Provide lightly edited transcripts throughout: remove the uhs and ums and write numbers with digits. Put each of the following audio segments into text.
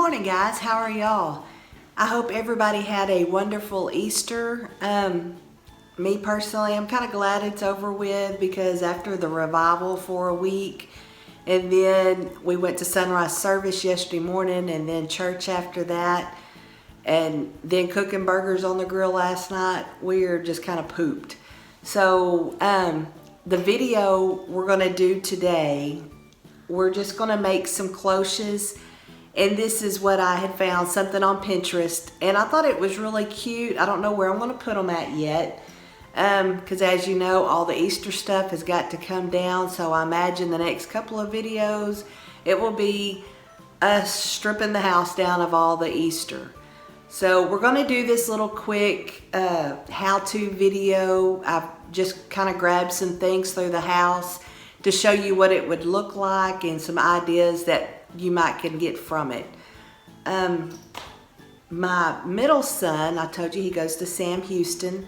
morning, guys. How are y'all? I hope everybody had a wonderful Easter. Me personally, I'm kind of glad it's over with because after the revival for a week, and then we went to sunrise service yesterday morning, and then church after that, and then cooking burgers on the grill last night, we're just kind of pooped. So the video we're going to do today, we're just going to make some cloches. And this is what I had found, something on Pinterest. And I thought it was really cute. I don't know where I'm going to put them at yet. Because as you know, all the Easter stuff has got to come down. So I imagine the next couple of videos, it will be us stripping the house down of all the Easter. So we're going to do this little quick how-to video. I've just kind of grabbed some things through the house to show you what it would look like and some ideas that you might can get from it. My middle son, I told you he goes to Sam Houston,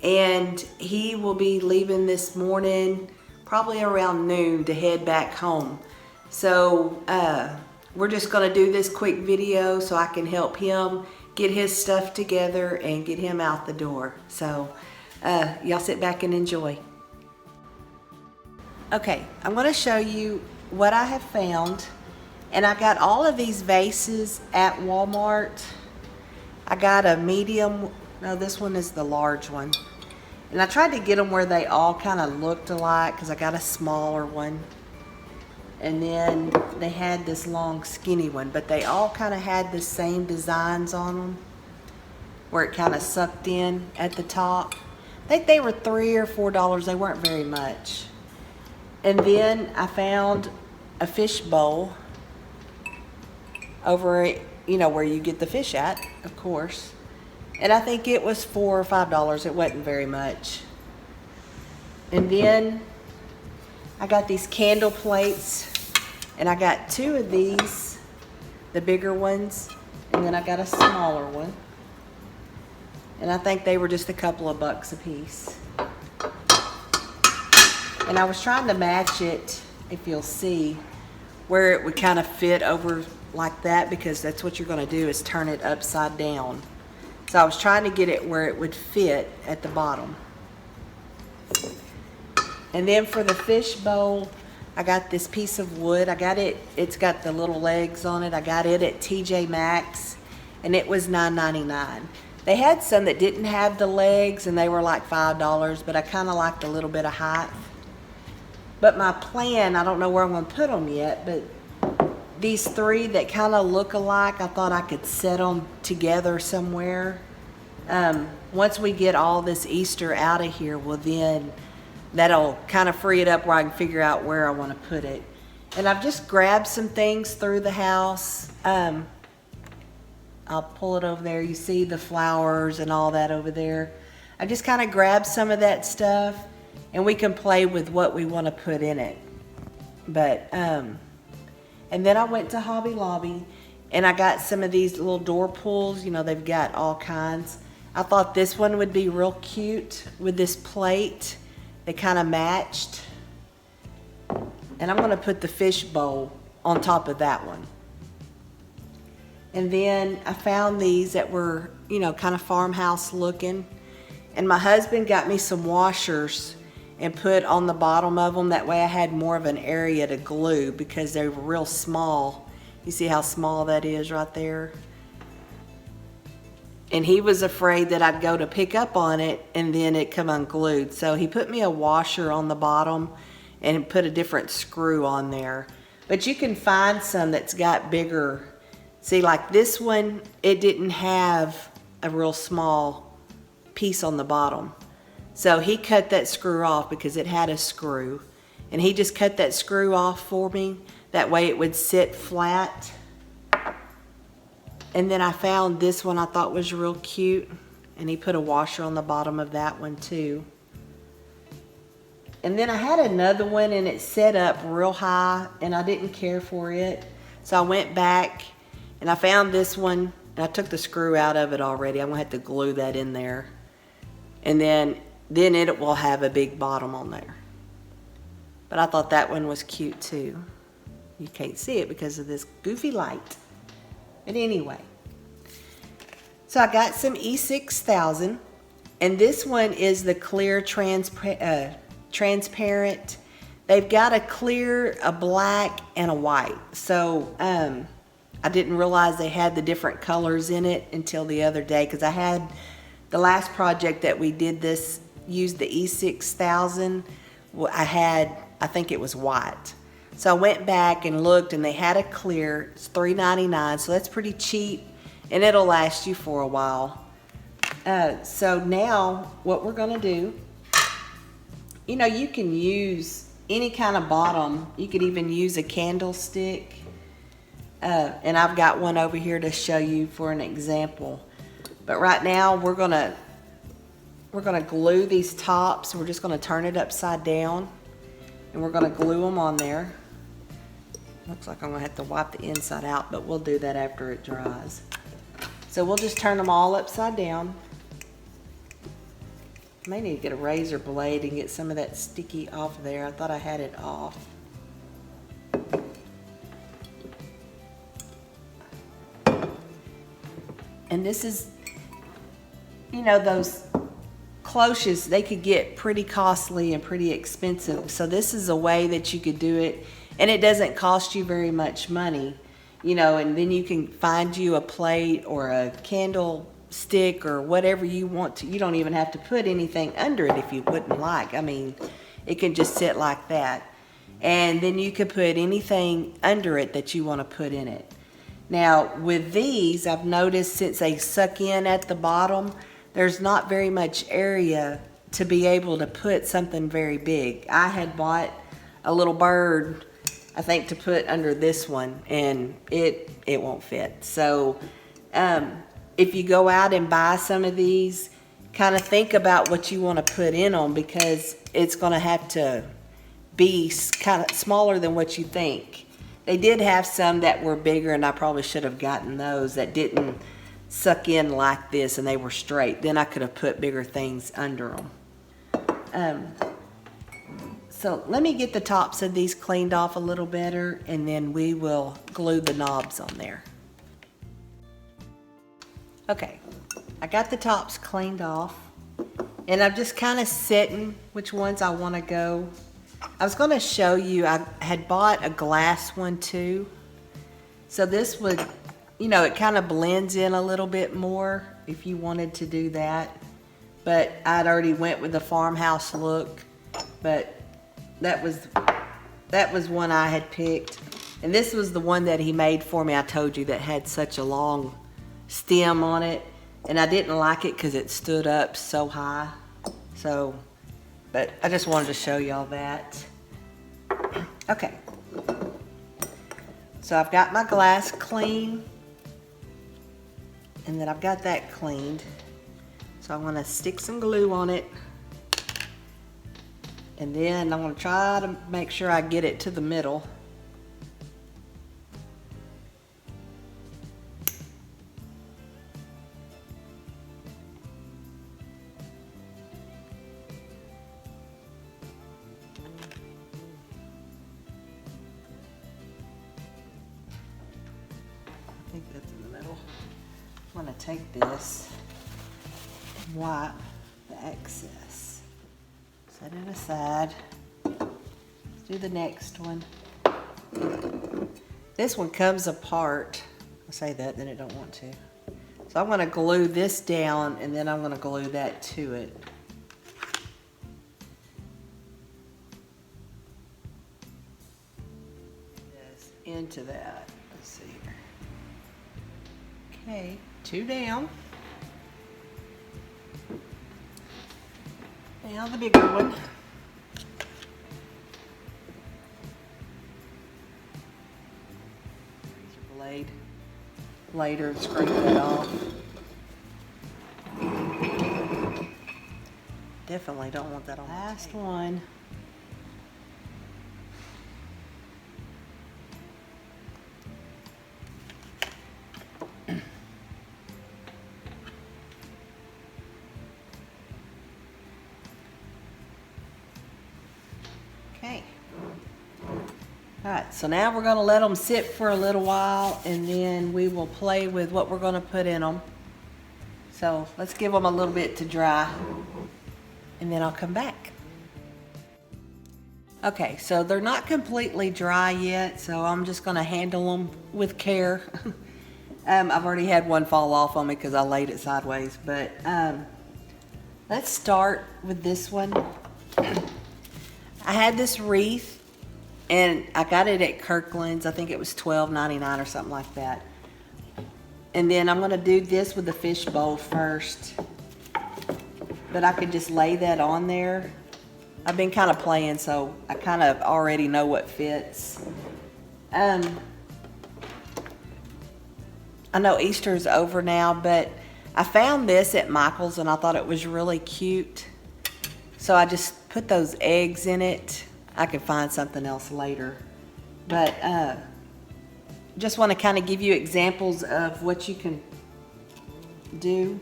and he will be leaving this morning probably around noon to head back home. So we're just going to do this quick video so I can help him get his stuff together and get him out the door. So y'all sit back and enjoy. Okay, I'm going to show you what I have found. And I got all of these vases at Walmart. I got a medium, no, this one is the large one. And I tried to get them where they all kind of looked alike because I got a smaller one. And then they had this long skinny one, but they all kind of had the same designs on them where it kind of sucked in at the top. I think they were $3 or $4. They weren't very much. And then I found a fish bowl over, you know, where you get the fish at, of course. And I think it was $4 or $5. It wasn't very much. And then I got these candle plates, and I got two of these, the bigger ones, and then I got a smaller one. And I think they were just a couple of bucks a piece. And I was trying to match it, if you'll see, where it would kind of fit over like that, because that's what you're going to do is turn it upside down. So I was trying to get it where it would fit at the bottom. And then for the fish bowl, I got this piece of wood. I got it, it's got the little legs on it. I got it at TJ Maxx, and it was $9.99. They had some that didn't have the legs, and they were like $5, but I kind of liked a little bit of height. But my plan, I don't know where I'm going to put them yet, but these three that kind of look alike, I thought I could set them together somewhere. Once we get all this Easter out of here, well then that'll kind of free it up where I can figure out where I want to put it. And I've just grabbed some things through the house. I'll pull it over there. You see the flowers and all that over there. I just kind of grabbed some of that stuff, and we can play with what we want to put in it. But and then I went to Hobby Lobby, and I got some of these little door pulls. You know, they've got all kinds. I thought this one would be real cute with this plate. They kind of matched. And I'm going to put the fish bowl on top of that one. And then I found these that were, you know, kind of farmhouse looking. And my husband got me some washers and put on the bottom of them. That way I had more of an area to glue because they were real small. You see how small that is right there? And he was afraid that I'd go to pick up on it and then it come unglued. So he put me a washer on the bottom and put a different screw on there. But you can find some that's got bigger. See, like this one, it didn't have a real small piece on the bottom. So he cut that screw off because it had a screw. And he just cut that screw off for me. That way it would sit flat. And then I found this one I thought was real cute. And he put a washer on the bottom of that one too. And then I had another one, and it set up real high, and I didn't care for it. So I went back and I found this one. And I took the screw out of it already. I'm going to have to glue that in there. And then it will have a big bottom on there. But I thought that one was cute too. You can't see it because of this goofy light. But anyway, so I got some E6000, and this one is the clear transparent. They've got a clear, a black, and a white. So I didn't realize they had the different colors in it until the other day, because I had the last project that we did this, used the E6000. I think it was white. So I went back and looked, and they had a clear. It's $3.99, so that's pretty cheap, and it'll last you for a while. So now what we're gonna do, you know, you can use any kind of bottom. You could even use a candlestick. And I've got one over here to show you for an example. But right now we're gonna glue these tops. We're just gonna turn it upside down, and we're gonna glue them on there. Looks like I'm gonna have to wipe the inside out, but we'll do that after it dries. So we'll just turn them all upside down. May need to get a razor blade and get some of that sticky off of there. I thought I had it off. And this is, you know, those cloches, they could get pretty costly and pretty expensive. So this is a way that you could do it, and it doesn't cost you very much money, you know, and then you can find you a plate or a candlestick or whatever you want to. You don't even have to put anything under it if you wouldn't like. I mean, it can just sit like that. And then you could put anything under it that you want to put in it. Now with these, I've noticed since they suck in at the bottom, there's not very much area to be able to put something very big. I had bought a little bird, I think, to put under this one, and it won't fit. So if you go out and buy some of these, kind of think about what you want to put in them, because it's going to have to be kind of smaller than what you think. They did have some that were bigger, and I probably should have gotten those that didn't suck in like this and they were straight. Then I could have put bigger things under them. So let me get the tops of these cleaned off a little better, and then we will glue the knobs on there. Okay, I got the tops cleaned off, and I'm just kind of setting which ones I want to go. I was going to show you, I had bought a glass one too. So this would, you know, it kind of blends in a little bit more if you wanted to do that. But I'd already went with the farmhouse look, but that was one I had picked. And this was the one that he made for me, I told you, that had such a long stem on it. And I didn't like it because it stood up so high. So, but I just wanted to show y'all that. Okay. So I've got my glass clean, and then I've got that cleaned. So I'm gonna stick some glue on it, and then I'm gonna try to make sure I get it to the middle. I think that's in the middle. I'm gonna take this and wipe the excess. Set it aside. Let's do the next one. This one comes apart. I say that, then it don't want to. So I'm gonna glue this down, and then I'm gonna glue that to it. This into that. Let's see here. Okay, 2 down. Now the bigger one. Razor blade. Later, scrape that off. Definitely don't want that on. Last one. Okay. All right, so now we're gonna let them sit for a little while and then we will play with what we're gonna put in them. So let's give them a little bit to dry and then I'll come back. Okay, so they're not completely dry yet, so I'm just gonna handle them with care. I've already had one fall off on me because I laid it sideways, but let's start with this one. I had this wreath and I got it at Kirkland's. I think it was $12.99 or something like that. And then I'm gonna do this with the fish bowl first. But I could just lay that on there. I've been kind of playing, so I kind of already know what fits. I know Easter is over now, but I found this at Michael's and I thought it was really cute. So I just put those eggs in it. I could find something else later. But just want to kind of give you examples of what you can do.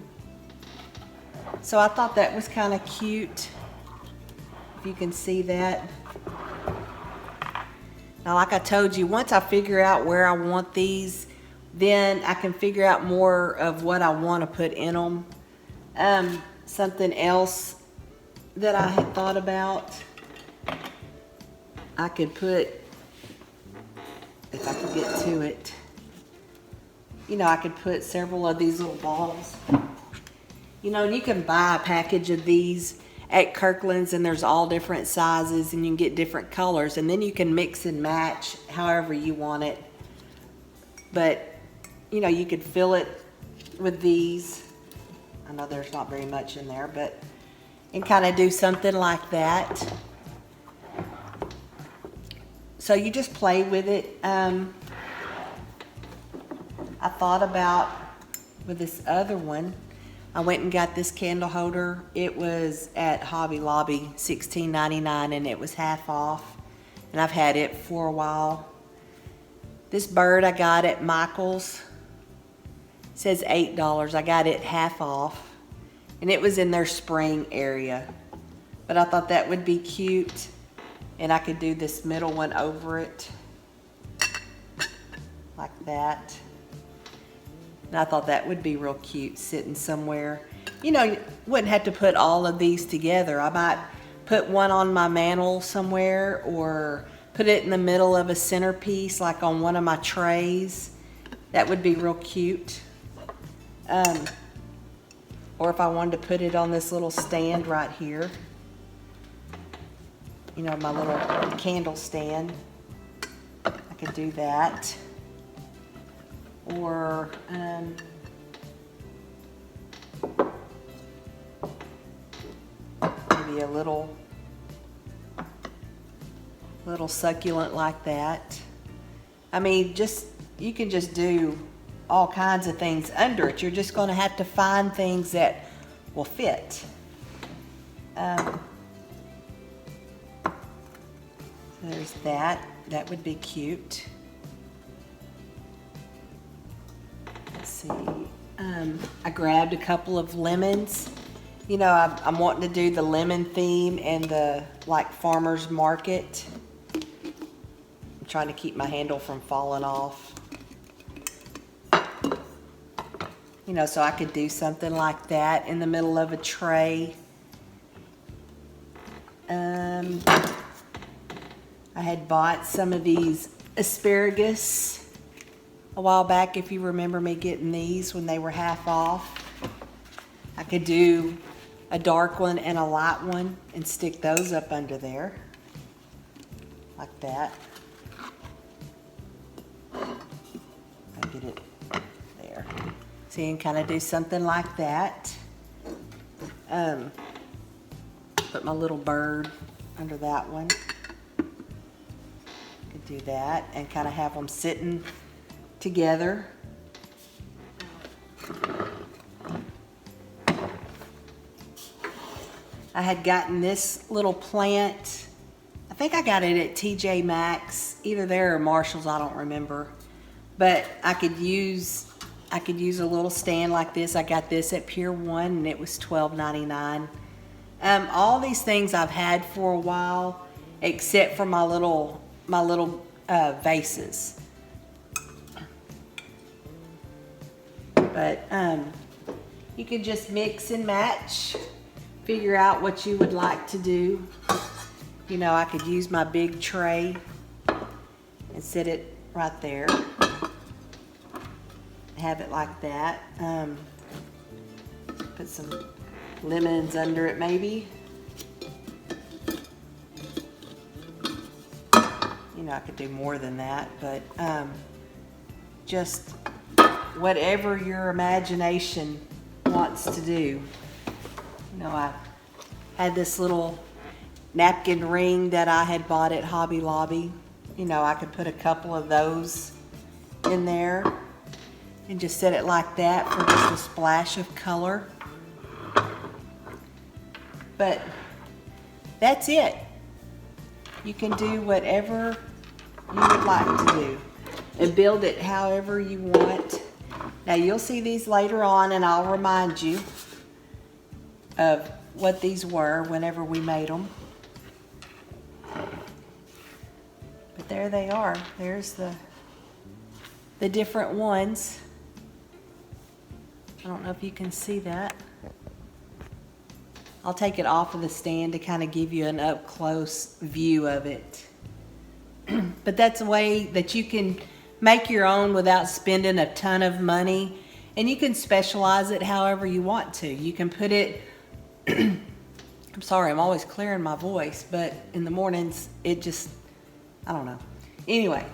So I thought that was kind of cute. If you can see that. Now, like I told you, once I figure out where I want these, then I can figure out more of what I want to put in them. Something else that I had thought about, I could put, if I could get to it, you know, I could put several of these little balls. You know, and you can buy a package of these at Kirkland's and there's all different sizes and you can get different colors and then you can mix and match however you want it. But, you know, you could fill it with these. I know there's not very much in there, but, and kind of do something like that. So you just play with it. I thought about with this other one, I went and got this candle holder. It was at Hobby Lobby, $16.99, and it was half off. And I've had it for a while. This bird I got at Michael's. It says $8. I got it half off. And it was in their spring area. But I thought that would be cute. And I could do this middle one over it. Like that. And I thought that would be real cute sitting somewhere. You know, you wouldn't have to put all of these together. I might put one on my mantle somewhere or put it in the middle of a centerpiece like on one of my trays. That would be real cute. Or if I wanted to put it on this little stand right here. You know, my little candle stand. I could do that. Or maybe a little succulent like that. I mean, just you can just do all kinds of things under it. You're just going to have to find things that will fit. So there's that. That would be cute. Let's see. I grabbed a couple of lemons. You know, I'm wanting to do the lemon theme and the like farmer's market. I'm trying to keep my handle from falling off. You know, so I could do something like that in the middle of a tray. I had bought some of these asparagus a while back, if you remember me getting these when they were half off. I could do a dark one and a light one and stick those up under there like that. I'll get it there. See, and kind of do something like that. Put my little bird under that one. Could do that and kind of have them sitting together. I had gotten this little plant. I think I got it at TJ Maxx, either there or Marshall's, I don't remember. But I could use a little stand like this. I got this at Pier 1 and it was $12.99. All these things I've had for a while, except for my little vases. But you could just mix and match, figure out what you would like to do. You know, I could use my big tray and set it right there. Have it like that. Put some lemons under it maybe. You know, I could do more than that, but just whatever your imagination wants to do. You know, I had this little napkin ring that I had bought at Hobby Lobby. You know, I could put a couple of those in there and just set it like that for just a splash of color. But that's it. You can do whatever you would like to do and build it however you want. Now you'll see these later on and I'll remind you of what these were whenever we made them. But there they are. There's the different ones. I don't know if you can see that. I'll take it off of the stand to kind of give you an up close view of it. But that's a way that you can make your own without spending a ton of money, and you can specialize it however you want to. You can put it I'm sorry, I'm always clearing my voice, but in the mornings it just, I don't know. Anyway,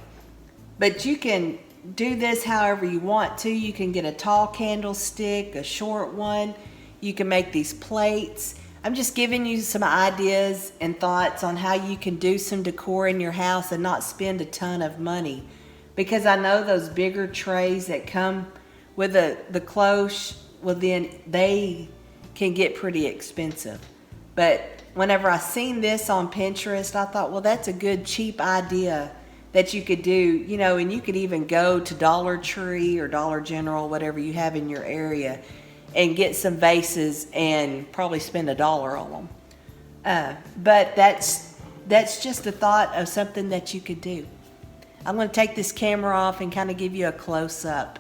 but you can do this however you want to. You can get a tall candlestick, a short one. You can make these plates. I'm just giving you some ideas and thoughts on how you can do some decor in your house and not spend a ton of money. Because I know those bigger trays that come with the cloche, well then they can get pretty expensive. But whenever I seen this on Pinterest, I thought, well, that's a good cheap idea that you could do, you know, and you could even go to Dollar Tree or Dollar General, whatever you have in your area, and get some vases and probably spend $1 on them. But that's just a thought of something that you could do. I'm going to take this camera off and kind of give you a close-up.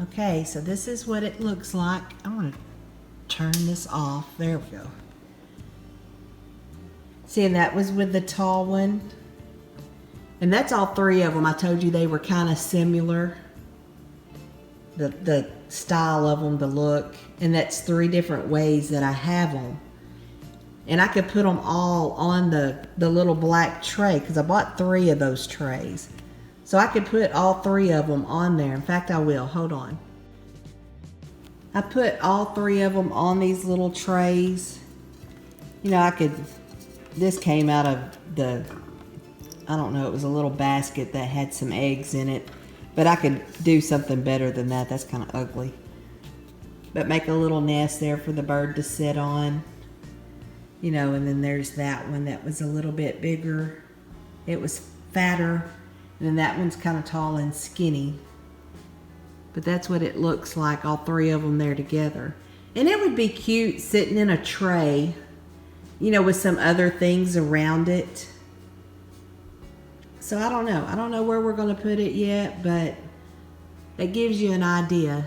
Okay, so this is what it looks like. I'm going to turn this off. There we go. See, and that was with the tall one. And that's all three of them. I told you they were kind of similar. The style of them, the look. And that's 3 different ways that I have them. And I could put them all on the little black tray because I bought 3 of those trays. So I could put all 3 of them on there. In fact, I will. Hold on. I put all 3 of them on these little trays. You know, I could, this came out of the, I don't know, it was a little basket that had some eggs in it. But I could do something better than that. That's kind of ugly. But make a little nest there for the bird to sit on. You know, and then there's that one that was a little bit bigger. It was fatter. And then that one's kind of tall and skinny. But that's what it looks like, all 3 of them there together. And it would be cute sitting in a tray, you know, with some other things around it. So I don't know. I don't know where we're going to put it yet, but that gives you an idea.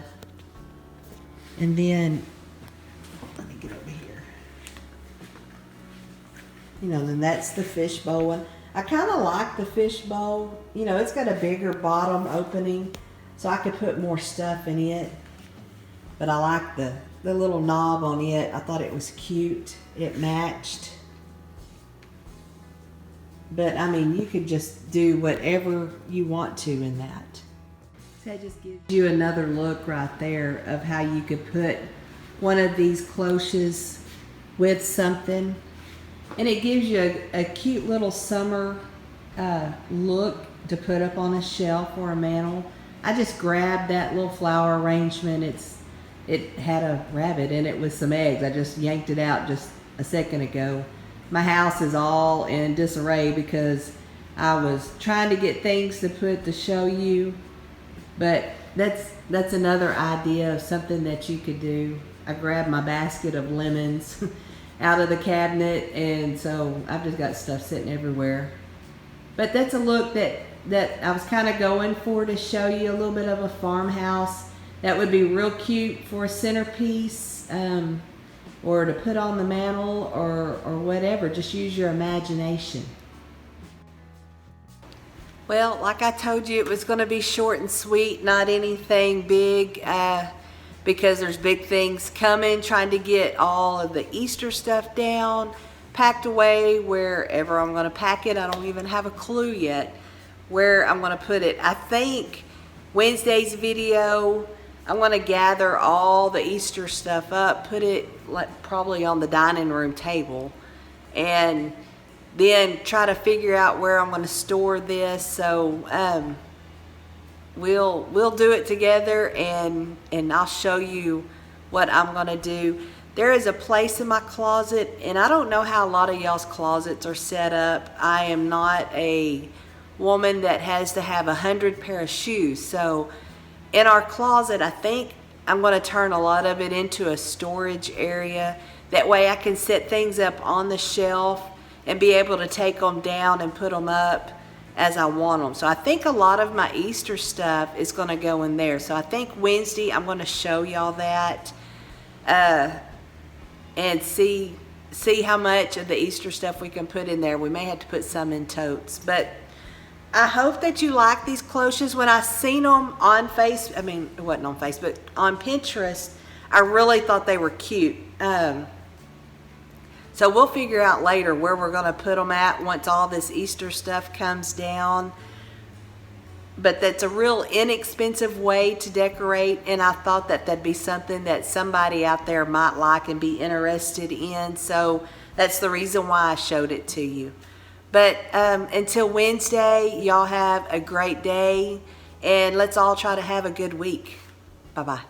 And then, let me get over here. You know, then that's the fishbowl one. I kind of like the fishbowl. You know, it's got a bigger bottom opening, so I could put more stuff in it. But I like the little knob on it. I thought it was cute. It matched. But I mean, you could just do whatever you want to in that. So that just gives you another look right there of how you could put one of these cloches with something. And it gives you a cute little summer look to put up on a shelf or a mantle. I just grabbed that little flower arrangement. It had a rabbit in it with some eggs. I just yanked it out just a second ago. My house is all in disarray because I was trying to get things to put to show you. But that's another idea of something that you could do. I grabbed my basket of lemons out of the cabinet, and so I've just got stuff sitting everywhere. But that's a look that I was kind of going for, to show you a little bit of a farmhouse. That would be real cute for a centerpiece, or to put on the mantle, or whatever. Just use your imagination. Well, like I told you, it was going to be short and sweet, not anything big, because there's big things coming, trying to get all of the Easter stuff down, packed away wherever I'm going to pack it. I don't even have a clue yet where I'm going to put it. I think Wednesday's video, I'm going to gather all the Easter stuff up, put it probably on the dining room table, and then try to figure out where I'm going to store this. So we'll do it together, and I'll show you what I'm going to do. There is a place in my closet, and I don't know how a lot of y'all's closets are set up. I am not a woman that has to have 100 pair of shoes. So in our closet, I think I'm going to turn a lot of it into a storage area. That way I can set things up on the shelf and be able to take them down and put them up as I want them. So I think a lot of my Easter stuff is going to go in there. So I think Wednesday I'm going to show y'all that, and see how much of the Easter stuff we can put in there. We may have to put some in totes, but I hope that you like these cloches. When I seen them on it wasn't on Facebook, on Pinterest, I really thought they were cute. So we'll figure out later where we're going to put them at once all this Easter stuff comes down. But that's a real inexpensive way to decorate, and I thought that that'd be something that somebody out there might like and be interested in. So that's the reason why I showed it to you. But until Wednesday, y'all have a great day, and let's all try to have a good week. Bye-bye.